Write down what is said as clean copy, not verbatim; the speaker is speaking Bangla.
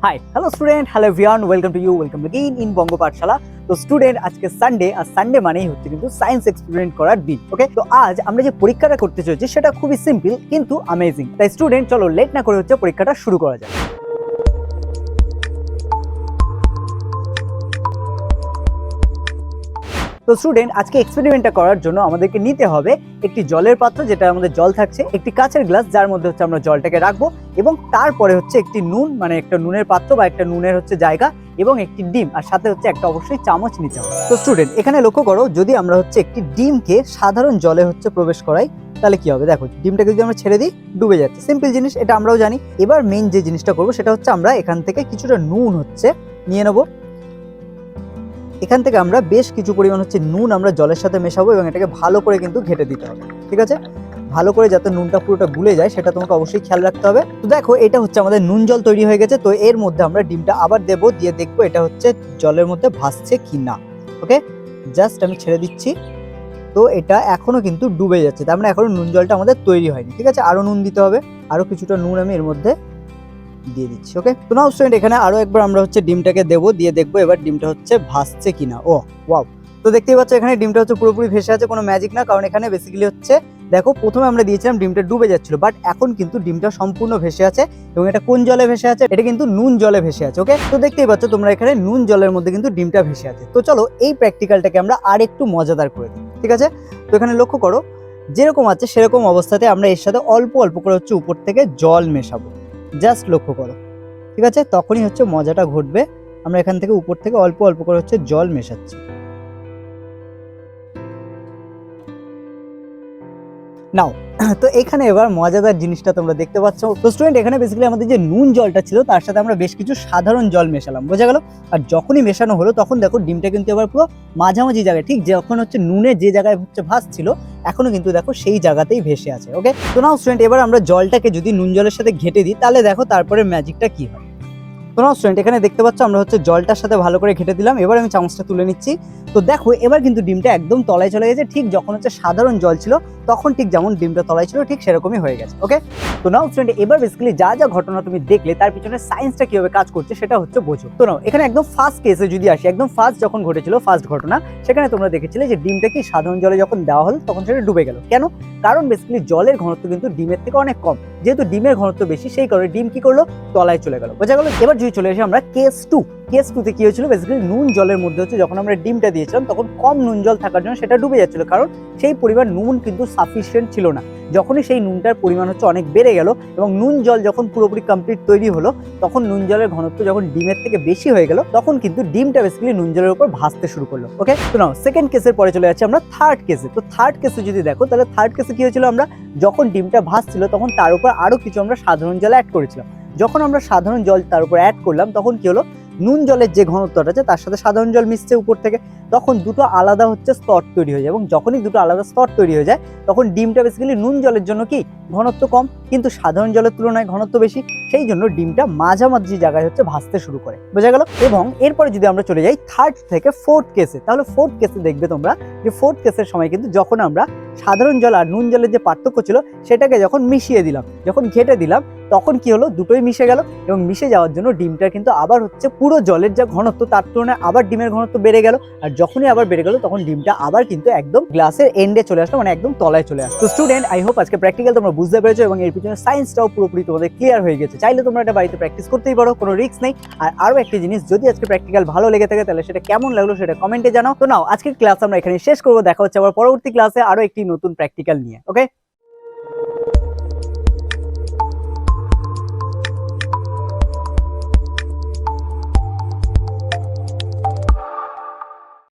Hi hello student hello everyone welcome to you welcome again in Bongo Pathshala. तो स्टूडेंट आज के সানডে আর সানডে মানেই হচ্ছে কিন্তু সায়েন্স এক্সপেরিমেন্ট করার দিন। ওকে, তো আজ আমরা যে পরীক্ষাটা করতে চলেছি সেটা খুবই সিম্পল কিন্তু অ্যামেজিং। তাই স্টুডেন্ট চলো লেট না করে হচ্ছে পরীক্ষাটা শুরু করা যাক। তো স্টুডেন্ট আজকে এক্সপেরিমেন্টটা করার জন্য আমাদেরকে নিতে হবে একটি জলের পাত্র, যেটা আমাদের জল থাকছে, একটি কাচের গ্লাস যার মধ্যে হচ্ছে আমরা জলটাকে রাখবো, এবং তারপরে হচ্ছে একটি নুন মানে একটা নুনের পাত্র বা একটা নুনের হচ্ছে জায়গা, এবং একটি ডিম, আর সাথে হচ্ছে একটা অবশ্যই চামচ নিতে হবে। তো স্টুডেন্ট এখানে লক্ষ্য করো, যদি আমরা হচ্ছে একটি ডিমকে সাধারণ জলে হচ্ছে প্রবেশ করাই তাহলে কি হবে, দেখো ডিমটাকে যদি আমরা ছেড়ে দিই ডুবে যাচ্ছে। সিম্পল জিনিস, এটা আমরাও জানি। এবার মেইন যে জিনিসটা করবো সেটা হচ্ছে আমরা এখান থেকে কিছুটা নুন হচ্ছে নিয়ে নেবো। এখান থেকে আমরা বেশ কিছু পরিমাণ হচ্ছে নুন আমরা জলের সাথে মেশাবো এবং এটাকে ভালো করে কিন্তু ঘেটে দিতে হবে। ঠিক আছে, ভালো করে যাতে নুনটা পুরোটা গুলে যায় সেটা তোমাকে অবশ্যই খেয়াল রাখতে হবে। তো দেখো এটা হচ্ছে আমাদের নুন জল তৈরি হয়ে গেছে। তো এর মধ্যে আমরা ডিমটা আবার দেবো, দিয়ে দেখবো এটা হচ্ছে জলের মধ্যে ভাসছে কি না। ওকে, জাস্ট আমি ছেড়ে দিচ্ছি। তো এটা এখনো কিন্তু ডুবে যাচ্ছে, তার মানে এখনো নুন জলটা আমাদের তৈরি হয়নি। ঠিক আছে, আরো নুন দিতে হবে, আরো কিছুটা নুন আমি এর মধ্যে দিয়ে দিচ্ছি। ওকে, তো নাও স্টুডেন্ট এখানে আরো একবার আমরা হচ্ছে ডিমটাকে দেবো, দিয়ে দেখবো এবার ডিমটা হচ্ছে ভাসছে কিনা। ও ওয়াও, তো দেখতেই পাচ্ছ এখানে ডিমটা হচ্ছে পুরোপুরি ভেসে আছে, কোনো ম্যাজিক না, কারণ এখানে বেসিক্যালি হচ্ছে দেখো প্রথমে আমরা দিয়েছিলাম ডিমটা ডুবে যাচ্ছিল, বাট এখন কিন্তু ডিমটা সম্পূর্ণ ভেসে আছে। এবং এটা কোন জলে ভেসে আছে? এটা কিন্তু নুন জলে ভেসে আছে। ওকে, তো দেখতেই পাচ্ছ তোমরা এখানে নুন জলের মধ্যে কিন্তু ডিমটা ভেসে আছে। তো চলো এই প্র্যাকটিক্যালটাকে আমরা আর একটু মজাদার করে দিই। ঠিক আছে, তো এখানে লক্ষ্য করো যেরকম আছে সেরকম অবস্থাতে আমরা এর সাথে অল্প অল্প করে হচ্ছে উপর থেকে জল মেশাবো। জাস্ট লক্ষ্য করো, ঠিক আছে, তখনই হচ্ছে মজাটা ঘটবে। আমরা এখান থেকে উপর থেকে অল্প অল্প করে হচ্ছে জল মেশাচ্ছি। নাও তো এখানে এবার মজাদার জিনিসটা তোমরা দেখতে পাচ্ছ। তো স্টুডেন্ট এখানে বেসিক্যালি আমাদের যে নুন জলটা ছিল তার সাথে আমরা বেশ কিছু সাধারণ জল মেশালাম, বোঝা গেল? আর যখনই মেশানো হলো তখন দেখো ডিমটা কিন্তু এবার পুরো মাঝামাঝি জায়গায়, ঠিক যখন হচ্ছে নুনে যে জায়গায় হচ্ছে ভাসছিল এখনো কিন্তু দেখো সেই জায়গাতেই ভেসে আছে। ওকে, তো নাও স্টুডেন্ট এবার আমরা জলটাকে যদি নুন জলের সাথে ঘেটে দিই তাহলে দেখো তারপরে ম্যাজিকটা কি হয়। তো স্টুডেন্ট এখানে দেখতে পাচ্ছ আমরা হচ্ছে জলটার সাথে ভালো করে ঘেটে দিলাম। এবার আমি চামচটা তুলে নিচ্ছি। তো দেখো এবার কিন্তু ডিমটা একদম তলায় চলে গেছে, ঠিক যখন হচ্ছে সাধারণ জল ছিল তখন ঠিক যেমন ডিমটা তলায় ছিল ঠিক সেরকমই হয়ে গেছে। ওকে, তো নাও স্টুডেন্ট এবার বেসিক্যালি যা যা ঘটনা তুমি দেখলে তার পিছনে সায়েন্সটা কিভাবে কাজ করছে সেটা হচ্ছে বোঝো। তো নাও এখানে একদম ফার্স্ট কেসে যদি আসি, একদম ফার্স্ট যখন ঘটেছিল ফার্স্ট ঘটনা, সেখানে তোমরা দেখেছিলে যে ডিমটা কি সাধারণ জলে যখন দেওয়া হলো তখন সেটা ডুবে গেল। কেন? কারণ বেসিক্যালি জলের ঘনত্ব কিন্তু ডিমের থেকে অনেক কম, যেহেতু ডিমের ঘনত্ব বেশি সেই কারণে ডিম কি করলো, তলায় চলে গেল। বোঝা গেল? এবার যদি চলে আসি আমরা কেস টুতে কি হয়েছিল, বেসিক্যালি নুন জলের মধ্যে হচ্ছে যখন আমরা ডিমটা দিয়েছিলাম তখন কম নুন জল থাকার জন্য সেটা ডুবে যাচ্ছিল, কারণ সেই পরিমাণ নুন কিন্তু সাফিসিয়েন্ট ছিল না। যখনই সেই নুনটার পরিমাণ হচ্ছে অনেক বেড়ে গেল এবং নুন জল যখন পুরোপুরি কমপ্লিট তৈরি হলো তখন নুন জলের ঘনত্ব যখন ডিমের থেকে বেশি হয়ে গেল তখন কিন্তু ডিমটা বেসিক্যালি নুন জলের উপর ভাসতে শুরু করলো। ওকে, তো নাও সেকেন্ড কেসের পরে চলে যাচ্ছি আমরা থার্ড কেসে। তো থার্ড কেসে যদি দেখো তাহলে থার্ড কেসে কি হয়েছিল, আমরা যখন ডিমটা ভাসছিল তখন তার উপর আরো কিছু আমরা সাধারণ জল অ্যাড করেছিলাম। যখন আমরা সাধারণ জল তার উপর অ্যাড করলাম তখন কি হলো, নুন জলের যে ঘনত্বটা আছে তার সাথে সাধারণ জল মিশছে উপর থেকে, তখন দুটো আলাদা হচ্ছে স্তর তৈরি হয়ে যায়। এবং যখনই দুটো আলাদা স্তর তৈরি হয়ে যায় তখন ডিমটা বেসিক্যালি নুন জলের জন্য কি ঘনত্ব কম কিন্তু সাধারণ জলের তুলনায় ঘনত্ব বেশি, সেই জন্য ডিমটা মাঝামাঝি জায়গায় হচ্ছে ভাসতে শুরু করে। বোঝা গেল? এবং এরপরে যদি আমরা চলে যাই থার্ড থেকে ফোর্থ কেসে, তাহলে ফোর্থ কেসে দেখবে তোমরা যে ফোর্থ কেসের সময় কিন্তু যখন আমরা সাধারণ জল আর নুন জলের যে পার্থক্য ছিল সেটাকে যখন মিশিয়ে দিলাম, যখন ঘেটে দিলাম তখন কি হলো, দুটোই মিশে গেল এবং মিশে যাওয়ার জন্য ডিমটা কিন্তু আবার হচ্ছে পুরো জলের যা ঘনত্ব তার তুলনায় আবার ডিমের ঘনত্ব বেড়ে গেল। আর যখনই আবার বেড়ে গেল তখন ডিমটা আবার কিন্তু একদম গ্লাসের এন্ডে চলে আসলো, মানে একদম তলায় চলে আসলো। তো স্টুডেন্ট আই হোপ আজকে প্র্যাকটিক্যাল তোমরা বুঝতে পেরেছো এবং এর পিছনে সায়েন্সটাও পুরোপুরি তোমাদের ক্লিয়ার হয়ে গেছে। চাইলে তোমরা এটা বাড়িতে প্র্যাকটিস করতেই পারো, কোনো রিস্ক নেই। আর আরো একটা জিনিস, যদি আজকে প্র্যাকটিক্যাল ভালো লেগে থাকে তাহলে সেটা কেমন লাগলো সেটা কমেন্টে জানাও। তো নাও আজকের ক্লাস আমরা এখানে শেষ করবো, দেখা হচ্ছে আবার পরবর্তী ক্লাসে আরো একটি নতুন প্র্যাকটিক্যাল নিয়ে। ওকে।